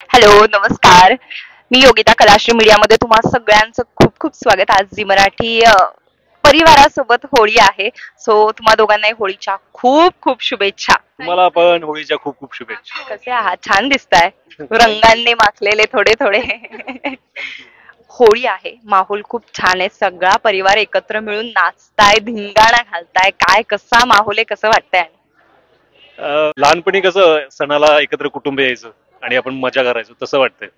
Hello, नमस्कार. मी योगिता कलाश्री मीडियामध्ये तुम्हा सगळ्यांचं खूप खूप स्वागत. आज झी मराठी परिवारासोबत होळी आहे. सो तुम्हा दोघांनाही होळीच्या खूप खूप शुभेच्छा. तुम्हाला पण होळीच्या खूप खूप शुभेच्छा. कसे आहात? छान दिसताय. रंगांनी माखलेले थोडे थोडे. होळी आहे, माहोल खूप छान आहे. सगळा परिवार एकत्र मिळून नाचताय, धिंगाणा घालताय. काय कसा माहोल आहे, कसं वाटतंय? लहानपणी कसं सणाला एकत्र कुटुंब यायचं आणि आपण मजा करायचो तसं वाटतंय.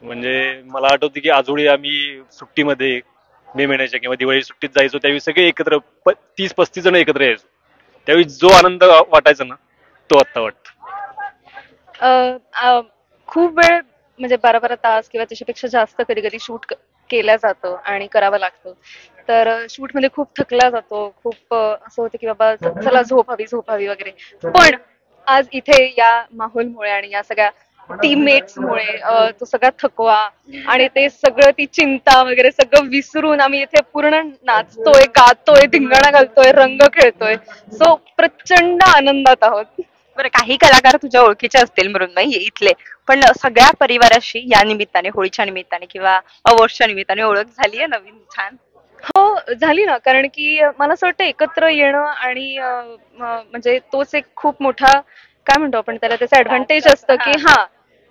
म्हणजे मला आठवतं की आजोळी आम्ही सुट्टीमध्ये मे महिन्याच्या किंवा दिवाळी सुट्टीत जायचो त्यावेळी सगळे एकत्र 30-35 जण एकत्र यायचो. त्यावेळी जो आनंद वाटायचा ना तो आत्ता वाटतो. अ, अ, खूप वेळ म्हणजे 12-12 तास किंवा त्याच्यापेक्षा जास्त कधी-कधी शूट केलं जातं आणि करावं लागतं. तर शूटमध्ये खूप थकला जातो. खूप असं होतं की बाबा चला झोपावी, झोपावी वगैरे. पण आज इथे या माहोलमुळे आणि या सगळ्या टीममेट्समुळे तो सगळा थकवा आणि ते सगळं ती चिंता वगैरे सगळं विसरून आम्ही इथे पूर्ण नाचतोय, गातोय, धिंगाणा घालतोय, रंग खेळतोय. सो प्रचंड आनंदात आहोत. बरं, काही कलाकार तुझ्या ओळखीचे असतील मृण्मयी इथले, पण सगळ्या परिवाराशी या निमित्ताने, होळीच्या निमित्ताने किंवा अवॉर्ड्सच्या निमित्ताने ओळख झाली आहे नवीन छान. हो, झाली ना. कारण की मला असं वाटतं एकत्र येणं आणि म्हणजे तोच एक खूप मोठा काय म्हणतो आपण त्याला त्याचा ऍडव्हान्टेज असतं की हा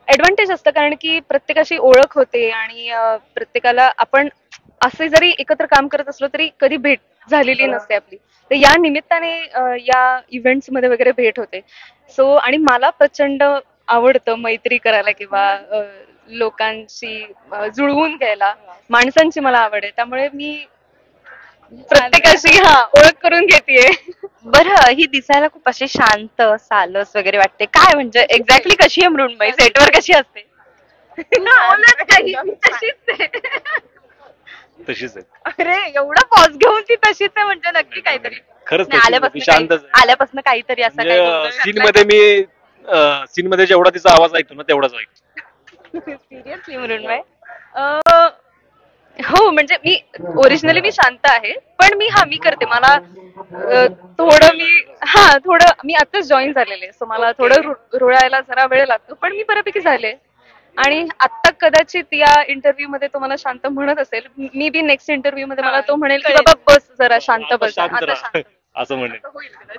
ऍडव्हान्टेज असतं कारण की प्रत्येकाशी ओळख होते आणि प्रत्येकाला आपण असे जरी एकत्र काम करत असलो तरी कधी भेट झालेली नसते आपली. तर या निमित्ताने या इव्हेंट्स मध्ये वगैरे भेट होते. सो आणि मला प्रचंड आवडतं मैत्री करायला किंवा लोकांशी जुळवून घ्यायला. माणसांची मला आवड आहे. त्यामुळे मी प्रत्येकाशी ओळख करून घेतेय. बरं, ही दिसायला खूप अशी शांत, सालस वगैरे वाटते. काय म्हणजे एक्झॅक्टली कशी आहे मृण्मयी? सेटवर कशी असते? बोलत काही मी तशीच आहे. तशीच आहे. अरे, एवढा पॉज घेऊन ती तशीच आहे म्हणजे नक्की काहीतरी. खरंच नाही, तशीच आहे. मी शांतच आहे. आल्यापासून काहीतरी असं काही गोंधळ सीन घातलाय मध्ये सीन मध्ये जेवढा तिचा आवाज ऐकतो ना तेवढाच ऐकतो. का? सिरियसली मृण्मय? हो म्हणजे मी ओरिजिनली मी शांत आहे पण मी करते मला थोडं मी आताच जॉईन झालेले सो मला थोडं रुळायला जरा वेळ लागतो पण मी बऱ्यापैकी झाले आणि आता कदाचित या इंटरव्ह्यू मध्ये तो मला शांत म्हणत असेल मी बी नेक्स्ट इंटरव्ह्यू मध्ये मला तो म्हणेल की बाबा बस जरा शांत आता बस शांत आता राहा असं म्हणेन.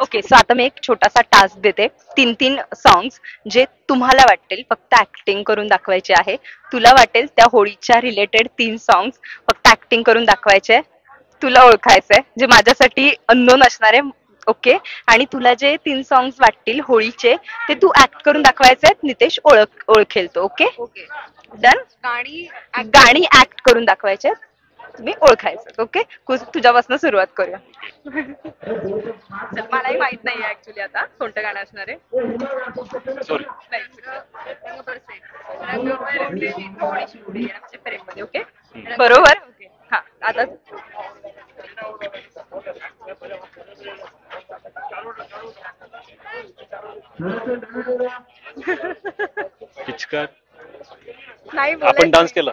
ओके, सो आता मी एक छोटासा टास्क देते. 3-3 सॉंग्स जे तुम्हाला वाटेल फक्त ऍक्टिंग करून दाखवायचे आहे. तुला वाटेल त्या होळीच्या रिलेटेड 3 सॉंग्स फक्त ऍक्टिंग करून दाखवायचे. तुला ओळखायचंय जे माझ्यासाठी अननोन असणार आहे. ओके, आणि तुला जे 3 सॉंग्स वाटतील होळीचे ते तू ऍक्ट करून दाखवायचे. नितेश ओळखेल तो. Okay, okay done. गाणी गाणी ऍक्ट करून दाखवायचे, तुम्ही ओळखायचं. ओके, तुझ्यापासून सुरुवात करूया. चल, मलाही माहित नाहीये ऍक्च्युली आता कोणतं गाणं असणार आहे. सॉरी. ओके, बरोबर. ओके, हा आता पिचकार नाही आपण बोलायचं. डान्स केला.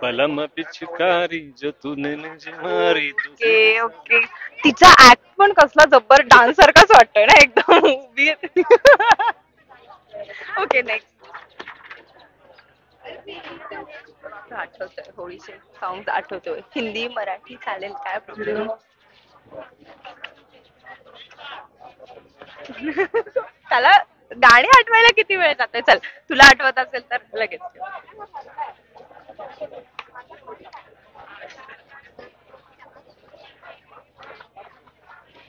पलम पिचकारी जो तूने मुझे मारी ओके ओके, तिचा ऍक्ट पण कसला जबर डान्स सारखाच वाटतोय ना एकदम उभी आहे. Okay, next. आठवतोय होळीचे सॉंग्स आठवतोय. हिंदी मराठी चालेल, काय प्रॉब्लेम. त्याला गाणी आठवायला किती वेळ जातोय? चल, तुला आठवत असेल तर लगेच.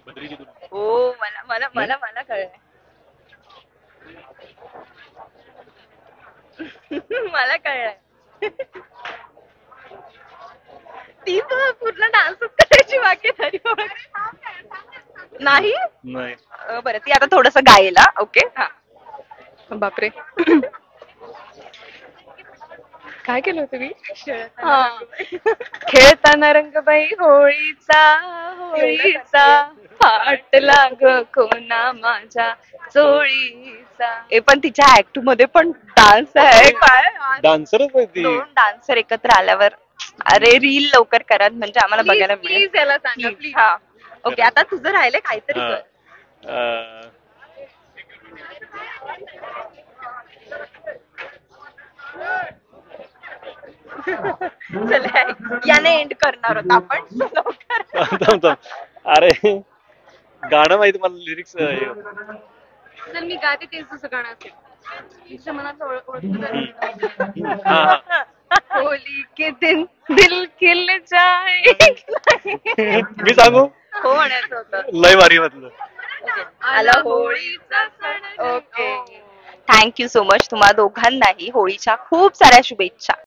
बद्रीची दुनिया. हो, मला मला मला मला कळलंय. मला कळलंय. ती तर पूर्ण डान्सच करायची बाकी तरी नाही. नाही. बरं, ती आता थोडस गायला. ओके, हा. बापरे काय केलं होतं मी खेळताना रंगबाई होळीचा होळीचा फाटला ग कोणा माझ्या चोळीचा. ए, पण तिच्या ऍक्ट मध्ये पण डान्स आहे. काय डान्सरच आहे ती. दोन डान्सर एकत्र आल्यावर अरे रील लवकर करा म्हणजे आम्हाला बघायला मिळेल. प्लीज याला सांगा Please, प्लीज. हा. ओके, आता तुझं राहिलंय काहीतरी हा. कर. अं, चला याने एंड करणार होता आपण लवकर. थांब थांब. अरे गाणं माहिती मला लिरिक्स. चल मी गाते तेच दुसरं गाणं असेल तिच्या मनात ओळखलं. हा होली के दिन दिल खिल जाए. मी सांगू हो म्हणायचं होतं. लय भारी म्हटलं. आला होळीचा सण. Okay, thank you so much. तुम्हा दोघांनाही होळीच्या खूप साऱ्या शुभेच्छा.